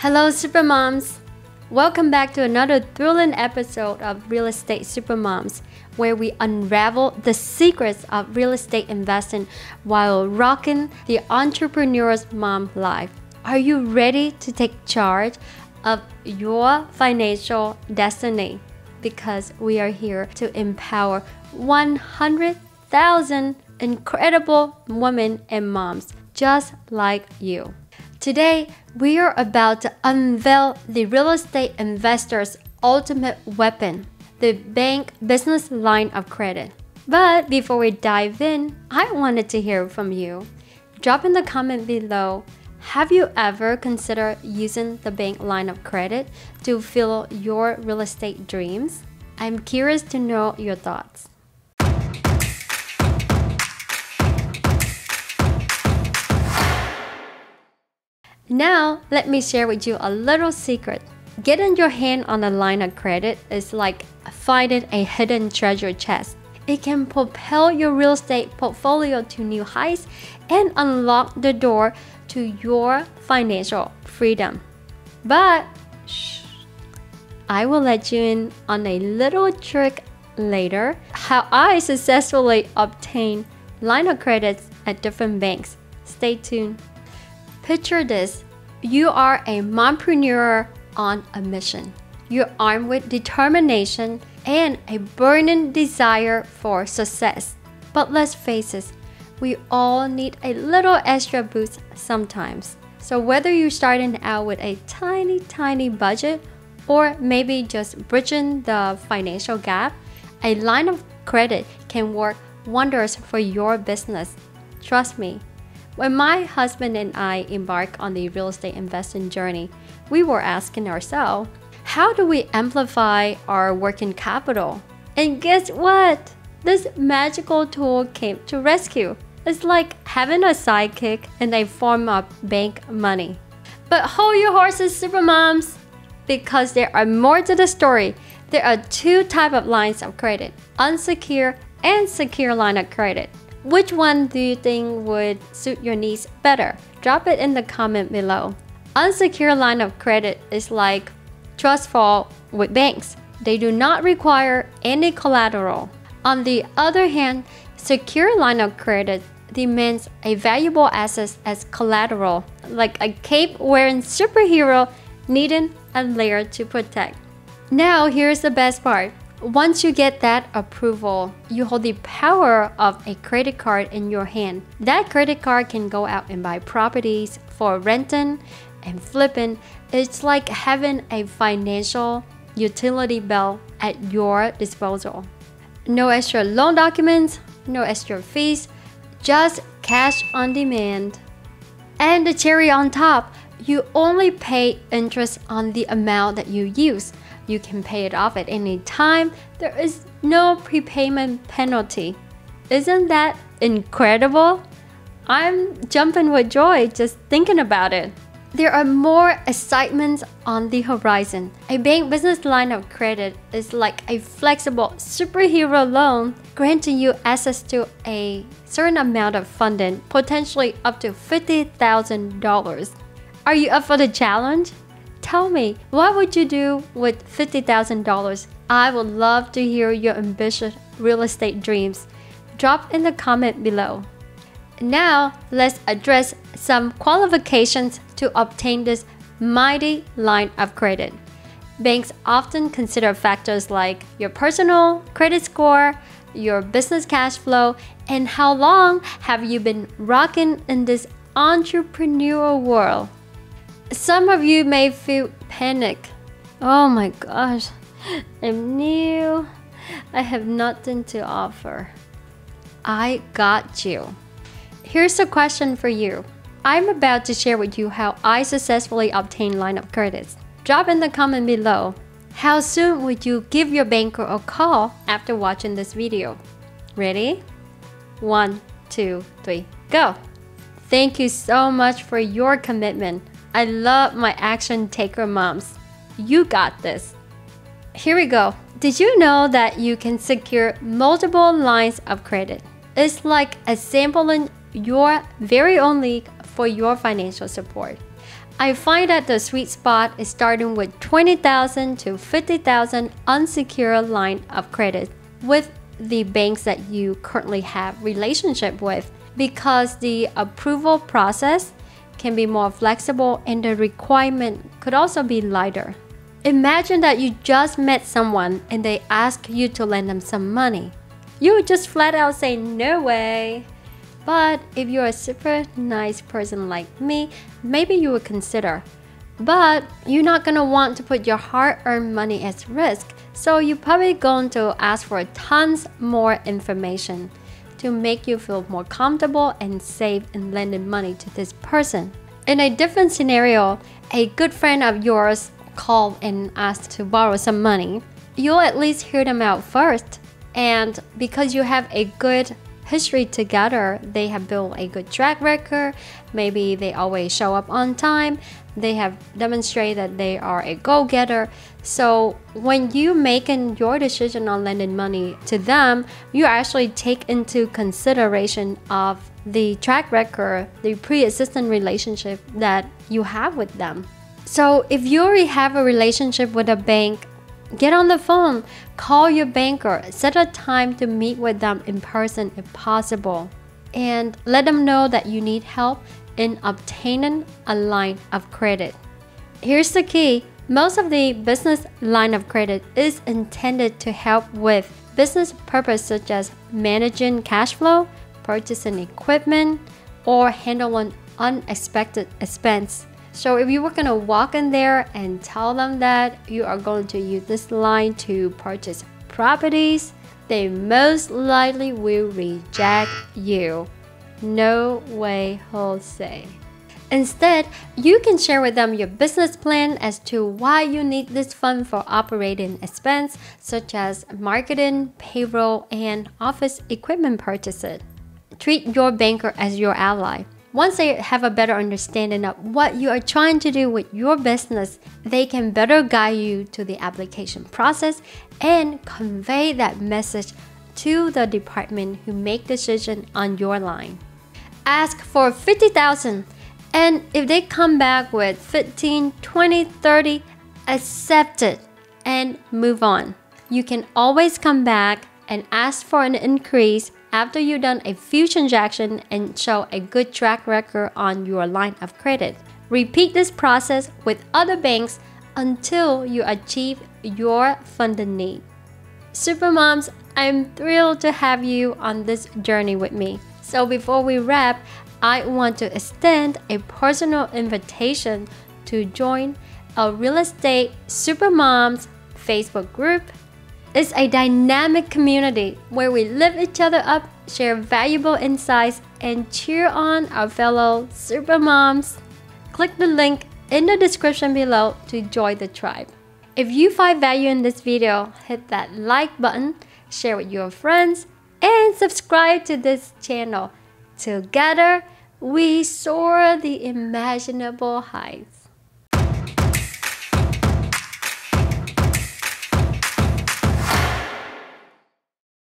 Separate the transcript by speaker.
Speaker 1: Hello, Supermoms! Welcome back to another thrilling episode of Real Estate SuperMoms, where we unravel the secrets of real estate investing while rocking the entrepreneur's mom life. Are you ready to take charge of your financial destiny? Because we are here to empower 100,000 incredible women and moms just like you. Today, we are about to unveil the real estate investor's ultimate weapon, the bank business line of credit. But before we dive in, I wanted to hear from you. Drop in the comment below, have you ever considered using the bank line of credit to fill your real estate dreams? I'm curious to know your thoughts. Now, let me share with you a little secret. Getting your hand on a line of credit is like finding a hidden treasure chest. It can propel your real estate portfolio to new heights and unlock the door to your financial freedom. But, shh, I will let you in on a little trick later, how I successfully obtained line of credits at different banks. Stay tuned. Picture this, you are a mompreneur on a mission. You're armed with determination and a burning desire for success. But let's face it, we all need a little extra boost sometimes. So whether you're starting out with a tiny budget or maybe just bridging the financial gap, a line of credit can work wonders for your business. Trust me. When my husband and I embarked on the real estate investing journey, we were asking ourselves, how do we amplify our working capital? And guess what? This magical tool came to rescue. It's like having a sidekick in a form of bank money. But hold your horses, Supermoms, because there are more to the story. There are two types of lines of credit, unsecured and secure line of credit. Which one do you think would suit your needs better? Drop it in the comment below. Unsecured line of credit is like trust fall with banks. They do not require any collateral. On the other hand, secure line of credit demands a valuable asset as collateral, like a cape-wearing superhero needing a layer to protect. Now, here's the best part. Once you get that approval, you hold the power of a credit card in your hand. That credit card can go out and buy properties for renting and flipping. It's like having a financial utility belt at your disposal. No extra loan documents, no extra fees, just cash on demand. And the cherry on top, you only pay interest on the amount that you use. You can pay it off at any time. There is no prepayment penalty. Isn't that incredible? I'm jumping with joy just thinking about it. There are more excitements on the horizon. A bank business line of credit is like a flexible superhero loan granting you access to a certain amount of funding, potentially up to $50,000. Are you up for the challenge? Tell me, what would you do with $50,000? I would love to hear your ambitious real estate dreams. Drop in the comment below. Now, let's address some qualifications to obtain this mighty line of credit. Banks often consider factors like your personal credit score, your business cash flow, and how long have you been rocking in this entrepreneurial world. Some of you may feel panic. Oh my gosh, I'm new. I have nothing to offer. I got you. Here's a question for you. I'm about to share with you how I successfully obtained line of credits. Drop in the comment below. How soon would you give your banker a call after watching this video? Ready? 1, 2, 3, go! Thank you so much for your commitment. I love my action taker moms. You got this. Here we go. Did you know that you can secure multiple lines of credit? It's like assembling your very own league for your financial support. I find that the sweet spot is starting with 20,000 to 50,000 unsecured line of credit with the banks that you currently have relationship with, because the approval process can be more flexible and the requirement could also be lighter. Imagine that you just met someone and they ask you to lend them some money. You would just flat out say no way. But if you're a super nice person like me, maybe you would consider. But you're not gonna want to put your hard-earned money at risk, so you're probably going to ask for tons more information to make you feel more comfortable and safe in lending money to this person. In a different scenario, a good friend of yours called and asked to borrow some money. You'll at least hear them out first. And because you have a good history together, they have built a good track record, maybe they always show up on time, they have demonstrated that they are a go-getter. So when you making your decision on lending money to them, you actually take into consideration of the track record, the pre-existing relationship that you have with them. So if you already have a relationship with a bank, get on the phone, call your banker, set a time to meet with them in person if possible, and let them know that you need help in obtaining a line of credit. Here's the key. Most of the business line of credit is intended to help with business purpose such as managing cash flow, purchasing equipment, or handling unexpected expense. So if you were going to walk in there and tell them that you are going to use this line to purchase properties, they most likely will reject you. No way, Jose. Instead, you can share with them your business plan as to why you need this fund for operating expense, such as marketing, payroll, and office equipment purchases. Treat your banker as your ally. Once they have a better understanding of what you are trying to do with your business, they can better guide you to the application process and convey that message to the department who make decision on your line. Ask for 50,000, and if they come back with 15, 20, 30, accept it and move on. You can always come back and ask for an increase after you've done a few transactions and show a good track record on your line of credit. Repeat this process with other banks until you achieve your funding need. Supermoms, I'm thrilled to have you on this journey with me. So before we wrap, I want to extend a personal invitation to join our Real Estate SuperMoms Facebook group. It's a dynamic community where we lift each other up, share valuable insights, and cheer on our fellow supermoms. Click the link in the description below to join the tribe. If you find value in this video, hit that like button, share with your friends, and subscribe to this channel. Together, we soar the imaginable heights.